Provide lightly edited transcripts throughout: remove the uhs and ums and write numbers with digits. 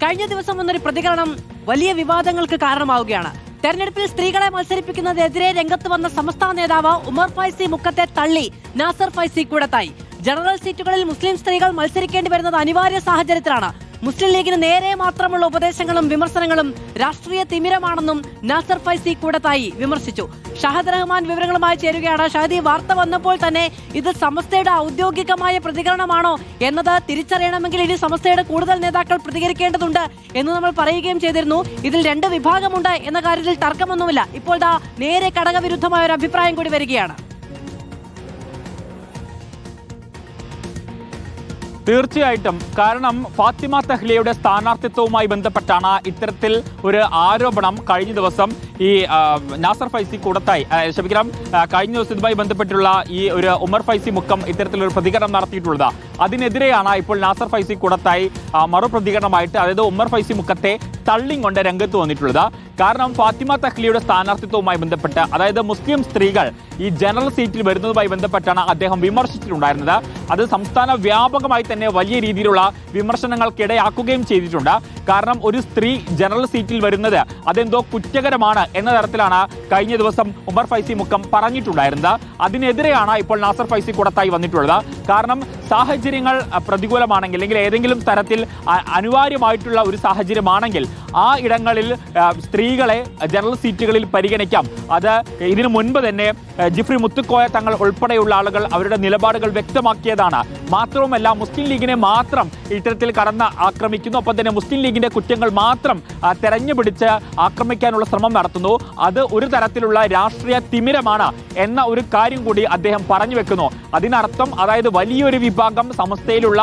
കഴിഞ്ഞ ദിവസം വന്നൊരു പ്രതികരണം വലിയ വിവാദങ്ങൾക്ക് കാരണമാവുകയാണ്. തെരഞ്ഞെടുപ്പിൽ സ്ത്രീകളെ മത്സരിപ്പിക്കുന്നതിനെതിരെ രംഗത്ത് വന്ന സംസ്ഥാന നേതാവ് ഉമർ ഫൈസി മുക്കത്തെ തള്ളി നാസർ ഫൈസി കൂടത്തായി. ജനറൽ സീറ്റുകളിൽ മുസ്ലിം സ്ത്രീകൾ മത്സരിക്കേണ്ടി വരുന്നത് അനിവാര്യ സാഹചര്യത്തിലാണ്. മുസ്ലിം ലീഗിന് നേരെ മാത്രമുള്ള ഉപദേശങ്ങളും വിമർശനങ്ങളും രാഷ്ട്രീയ തിമിരമാണെന്നും നാസർ ഫൈസി കൂടത്തായി വിമർശിച്ചു. ഷഹദ് റഹ്മാൻ വിവരങ്ങളുമായി ചേരുകയാണ്. ഷഹദ്, ഈ വാർത്ത വന്നപ്പോൾ തന്നെ ഇത് സമസ്തയുടെ ഔദ്യോഗികമായ പ്രതികരണമാണോ എന്നത് തിരിച്ചറിയണമെങ്കിൽ ഇനി സമസ്തയുടെ കൂടുതൽ നേതാക്കൾ പ്രതികരിക്കേണ്ടതുണ്ട് എന്ന് നമ്മൾ പറയുകയും ചെയ്തിരുന്നു. ഇതിൽ രണ്ട് വിഭാഗമുണ്ട് എന്ന കാര്യത്തിൽ തർക്കമൊന്നുമില്ല. ഇപ്പോൾ നേരെ ഘടകവിരുദ്ധമായ ഒരു അഭിപ്രായം കൂടി വരികയാണ്. തീർച്ചയായിട്ടും. കാരണം ഫാത്തിമ തഹ്ലിയയുടെ സ്ഥാനാർത്ഥിത്വവുമായി ബന്ധപ്പെട്ടാണ് ഇത്തരത്തിൽ ഒരു ആരോപണം കഴിഞ്ഞ ദിവസം ഈ നാസർ ഫൈസി കൂടത്തായി കഴിഞ്ഞ ദിവസം ഇതുമായി ബന്ധപ്പെട്ടുള്ള ഈ ഒരു ഉമർ ഫൈസി മുക്കം ഇത്തരത്തിലൊരു പ്രതികരണം നടത്തിയിട്ടുള്ളത്. അതിനെതിരെയാണ് ഇപ്പോൾ നാസർ ഫൈസി കൂടത്തായി മറുപ്രതികരണമായിട്ട്, അതായത് ഉമർ ഫൈസി മുക്കത്തെ തള്ളിക്കൊണ്ട് രംഗത്ത് വന്നിട്ടുള്ളത്. കാരണം ഫാത്തിമ തഹ്ലിയുടെ സ്ഥാനാർത്ഥിത്വവുമായി ബന്ധപ്പെട്ട്, അതായത് മുസ്ലിം സ്ത്രീകൾ ഈ ജനറൽ സീറ്റിൽ വരുന്നതുമായി ബന്ധപ്പെട്ടാണ് അദ്ദേഹം വിമർശിച്ചിട്ടുണ്ടായിരുന്നത്. അത് സംസ്ഥാന വ്യാപകമായി തന്നെ വലിയ രീതിയിലുള്ള വിമർശനങ്ങൾക്കിടയാക്കുകയും ചെയ്തിട്ടുണ്ട്. കാരണം ഒരു സ്ത്രീ ജനറൽ സീറ്റിൽ വരുന്നത് അതെന്തോ കുറ്റകരമാണ് എന്ന തരത്തിലാണ് കഴിഞ്ഞ ദിവസം ഉമർ ഫൈസി മുക്കം പറഞ്ഞിട്ടുണ്ടായിരുന്നത്. അതിനെതിരെയാണ് ഇപ്പോൾ നാസർ ഫൈസി കൂടത്തായി വന്നിട്ടുള്ളത്. കാരണം സാഹചര്യങ്ങൾ പ്രതികൂലമാണെങ്കിൽ, അല്ലെങ്കിൽ ഏതെങ്കിലും തരത്തിൽ അനിവാര്യമായിട്ടുള്ള ഒരു സാഹചര്യമാണെങ്കിൽ ആ ഇടങ്ങളിൽ സ്ത്രീകളെ ജനറൽ സീറ്റുകളിൽ പരിഗണിക്കാം. അത് ഇതിനു മുൻപ് തന്നെ ജിഫ്രി മുത്തുക്കോയ തങ്ങൾ ഉൾപ്പെടെയുള്ള ആളുകൾ അവരുടെ നിലപാടുകൾ വ്യക്തമാക്കിയതാണ്. മാത്രവുമല്ല, മുസ്ലിം ലീഗിനെ മാത്രം ഇത്തരത്തിൽ കടന്ന് ആക്രമിക്കുന്നു. ഒപ്പം തന്നെ മുസ്ലിം ലീഗിന്റെ കുറ്റങ്ങൾ മാത്രം തെരഞ്ഞുപിടിച്ച് ആക്രമിക്കാനുള്ള ശ്രമം നടത്തുന്നു. അത് ഒരു തരത്തിലുള്ള രാഷ്ട്രീയ തിമിരമാണ് എന്ന ഒരു കാര്യം കൂടി അദ്ദേഹം പറഞ്ഞു വെക്കുന്നു. അതിനർത്ഥം, അതായത് വലിയൊരു വിഭാഗം സമസ്തയിലുള്ള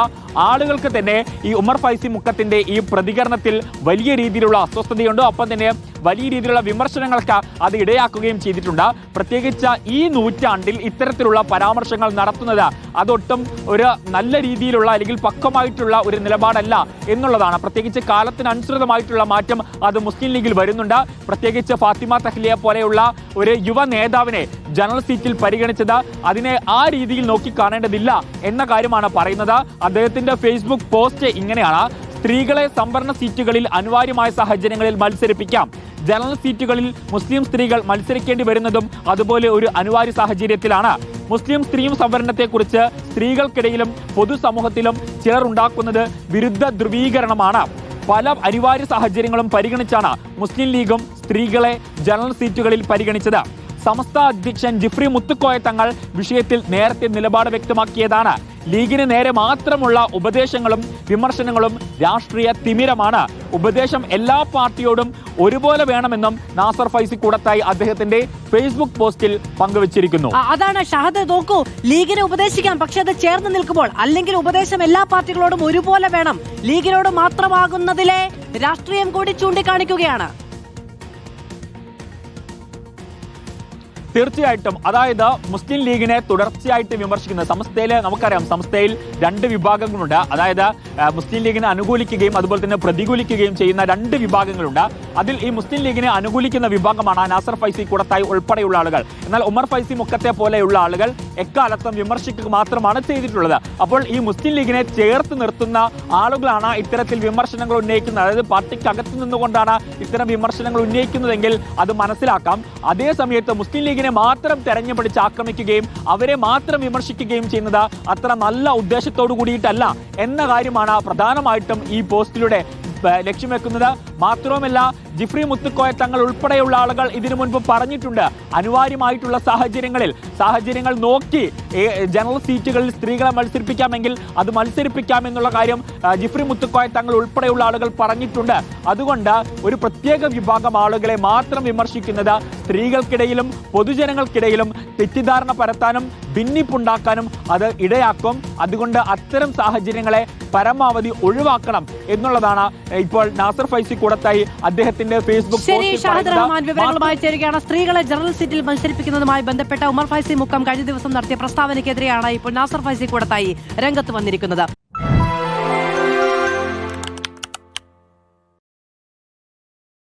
ആളുകൾക്ക് തന്നെ ഈ ഉമർ ഫൈസി മുക്കത്തിന്റെ ഈ പ്രതികരണത്തിൽ വലിയ രീതിയിലുള്ള അസ്വസ്ഥതയുണ്ട്. ഒപ്പം തന്നെ വലിയ രീതിയിലുള്ള വിമർശനങ്ങൾക്ക് അത് ഇടയാക്കുകയും ചെയ്തിട്ടുണ്ട്. പ്രത്യേകിച്ച് ഈ നൂറ്റാണ്ടിൽ ഇത്തരത്തിലുള്ള പരാമർശങ്ങൾ നടത്തുന്നത് അതൊട്ടും ഒരു നല്ല രീതിയിലുള്ള അല്ലെങ്കിൽ പക്വമായിട്ടുള്ള ഒരു നിലപാടല്ല എന്നുള്ളതാണ്. പ്രത്യേകിച്ച് കാലത്തിനനുസൃതമായിട്ടുള്ള മാറ്റം അത് മുസ്ലിം ലീഗിൽ വരുന്നുണ്ട്. പ്രത്യേകിച്ച് ഫാത്തിമ തഹ്ലിയെ പോലെയുള്ള ഒരു യുവ നേതാവിനെ ജനറൽ സീറ്റിൽ പരിഗണിച്ചത് അതിനെ ആ രീതിയിൽ നോക്കി കാണേണ്ടതില്ല എന്ന കാര്യമാണ് പറയുന്നത്. അദ്ദേഹത്തിന്റെ ഫേസ്ബുക്ക് പോസ്റ്റ് ഇങ്ങനെയാണ്: സ്ത്രീകളെ സംവരണ സീറ്റുകളിൽ അനിവാര്യമായ സാഹചര്യങ്ങളിൽ മത്സരിപ്പിക്കാം. ജനറൽ സീറ്റുകളിൽ മുസ്ലിം സ്ത്രീകൾ മത്സരിക്കേണ്ടി വരുന്നതും അതുപോലെ ഒരു അനിവാര്യ സാഹചര്യത്തിലാണ്. മുസ്ലിം സ്ത്രീയും സംവരണത്തെക്കുറിച്ച് സ്ത്രീകൾക്കിടയിലും പൊതുസമൂഹത്തിലും ചിലർ ഉണ്ടാക്കുന്നത് വിരുദ്ധ ധ്രുവീകരണമാണ്. പല അനിവാര്യ സാഹചര്യങ്ങളും പരിഗണിച്ചാണ് മുസ്ലിം ലീഗും സ്ത്രീകളെ ജനറൽ സീറ്റുകളിൽ പരിഗണിച്ചത്. സമസ്ത അധ്യക്ഷൻ ജിഫ്രി മുത്തുക്കോയ തങ്ങൾ വിഷയത്തിൽ നേരത്തെ നിലപാട് വ്യക്തമാക്കിയതാണ്. ലീഗിന് നേരെ മാത്രമുള്ള ഉപദേശങ്ങളും വിമർശനങ്ങളും രാഷ്ട്രീയ തിമിരമാണ്. ഉപദേശം എല്ലാ പാർട്ടിയോടും ഒരുപോലെ വേണമെന്നും നാസർ ഫൈസി കൂടത്തായി അദ്ദേഹത്തിന്റെ ഫേസ്ബുക്ക് പോസ്റ്റിൽ പങ്കുവച്ചിരിക്കുന്നു. അതാണ് ഷഹദ്, നോക്കൂ, ലീഗിനെ ഉപദേശിക്കാം, പക്ഷെ അത് ചേർന്ന് നിൽക്കുമ്പോൾ, അല്ലെങ്കിൽ ഉപദേശം എല്ലാ പാർട്ടികളോടും ഒരുപോലെ വേണം, ലീഗിനോട് മാത്രമാകുന്നതിലെ രാഷ്ട്രീയം കൂടി ചൂണ്ടിക്കാണിക്കുകയാണ്. തീർച്ചയായിട്ടും. അതായത് മുസ്ലിം ലീഗിനെ തുടർച്ചയായിട്ട് വിമർശിക്കുന്നത്, സമസ്തയിൽ നമുക്കറിയാം, സമസ്തയിൽ രണ്ട് വിഭാഗങ്ങളുണ്ട്. അതായത് മുസ്ലിം ലീഗിനെ അനുകൂലിക്കുകയും അതുപോലെ തന്നെ പ്രതികൂലിക്കുകയും ചെയ്യുന്ന രണ്ട് വിഭാഗങ്ങളുണ്ട്. അതിൽ ഈ മുസ്ലിം ലീഗിനെ അനുകൂലിക്കുന്ന വിഭാഗമാണ് നാസർ ഫൈസി കൂടത്തായി ഉൾപ്പെടെയുള്ള ആളുകൾ. എന്നാൽ ഉമർ ഫൈസി മുക്കത്തെ പോലെയുള്ള ആളുകൾ എക്കാലത്തും വിമർശിക്കുക മാത്രമാണ് ചെയ്തിട്ടുള്ളത്. അപ്പോൾ ഈ മുസ്ലിം ലീഗിനെ ചേർത്ത് നിർത്തുന്ന ആളുകളാണ് ഇത്തരത്തിൽ വിമർശനങ്ങൾ ഉന്നയിക്കുന്നത്. അതായത് പാർട്ടിക്കകത്ത് നിന്നുകൊണ്ടാണ് ഇത്തരം വിമർശനങ്ങൾ ഉന്നയിക്കുന്നതെങ്കിൽ അത് മനസ്സിലാക്കാം. അതേ സമയത്ത് മുസ്ലിം ലീഗിനെ മാത്രം തെരഞ്ഞുപിടിച്ച് ആക്രമിക്കുകയും അവരെ മാത്രം വിമർശിക്കുകയും ചെയ്യുന്നത് അത്ര നല്ല ഉദ്ദേശത്തോടു കൂടിയിട്ടല്ല എന്ന കാര്യമാണ് പ്രധാനമായിട്ടും ഈ പോസ്റ്റിലൂടെ ലക്ഷ്യം വെക്കുന്നത്. മാത്രവുമല്ല, ജിഫ്രി മുത്തുക്കോയ തങ്ങൾ ഉൾപ്പെടെയുള്ള ആളുകൾ ഇതിനു മുൻപ് പറഞ്ഞിട്ടുണ്ട്, അനിവാര്യമായിട്ടുള്ള സാഹചര്യങ്ങൾ നോക്കി ജനറൽ സീറ്റുകളിൽ സ്ത്രീകളെ മത്സരിപ്പിക്കാമെങ്കിൽ അത് മത്സരിപ്പിക്കാമെന്നുള്ള കാര്യം ജിഫ്രി മുത്തുക്കോയ തങ്ങൾ ഉൾപ്പെടെയുള്ള ആളുകൾ പറഞ്ഞിട്ടുണ്ട്. അതുകൊണ്ട് ഒരു പ്രത്യേക വിഭാഗം ആളുകളെ മാത്രം വിമർശിക്കുന്നത് സ്ത്രീകൾക്കിടയിലും പൊതുജനങ്ങൾക്കിടയിലും തെറ്റിദ്ധാരണ പരത്താനും ഭിന്നിപ്പുണ്ടാക്കാനും അത് ഇടയാക്കും. അതുകൊണ്ട് അത്തരം സാഹചര്യങ്ങളെ പരമാവധി ഒഴിവാക്കണം എന്നുള്ളതാണ് ഇപ്പോൾ നാസർ ഫൈസി കൂടത്തായി അദ്ദേഹത്തിന്റെ ഫേസ്ബുക്ക് വിവരങ്ങളുമായി ചേരുകയാണ്. സ്ത്രീകളെ ജനറൽ സീറ്റിൽ മത്സരിപ്പിക്കുന്നതുമായി ബന്ധപ്പെട്ട ഉമർ ഫൈസി മുക്കം കഴിഞ്ഞ ദിവസം നടത്തിയ പ്രസ്താവനയ്ക്കെതിരെയാണ് ഇപ്പോൾ നാസർ ഫൈസി കൂടത്തായി രംഗത്ത് വന്നിരിക്കുന്നത്.